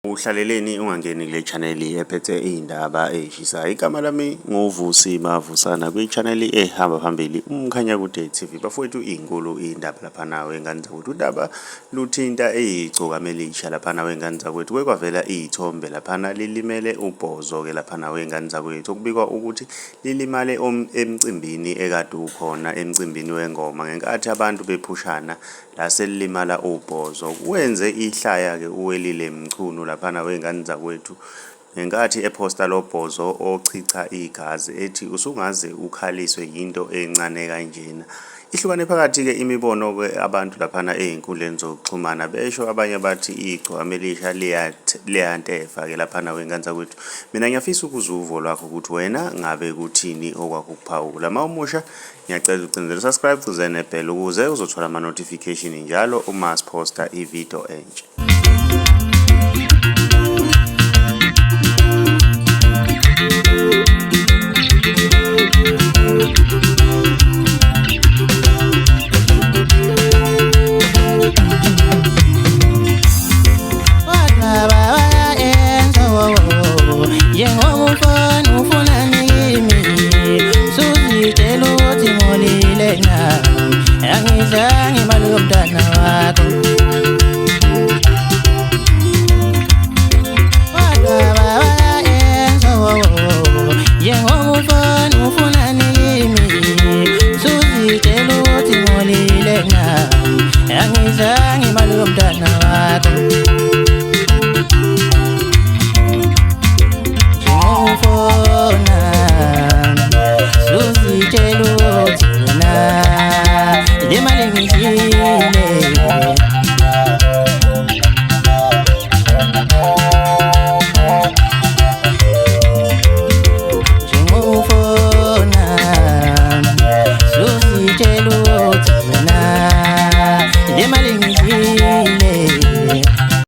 Uhlaleleni ungangeni kule channel ephethe izindaba ezishisayo. Igama lami ngovusi Mavusana kwi-channel ehamba phambili umkhanya kude TV. Bafowethu inkulu indaba lapha nawe ngane zakwethu. Udaba luthinta igcokama elisha lapha nawe ngane zakwethu. Kwavela izithombe lapha lilimele ubhozo ke lapha nawe ngane zakwethu. Okubikwa ukuthi lilimale emcimbini ekade ukhona emcimbini wengoma ngenkathi abantu bephushana la selilimala ubhozo. Wenze ihlaya ke uwelile mchunu laphana wengane zakwethu ngenkathi ephosta lo bhozo ochicha igazi ethi usungaze ukhaliswe yinto encane kanjena. Ihlukane phakathi ke imibono ke abantu laphana ezinkundleni zokuxhumana besho abanye bathi igcokama elisha liyantefa ke laphana wengane zakwethu. Mina ngiyafisa ukuzuvo lwakho ukuthi wena ngabe kuthini okwakukuphawula. Mawumusha ngiyacela ucindezela subscribe uze nebell ukuze uzothola ama notification njalo uma siposta ivideo entsha.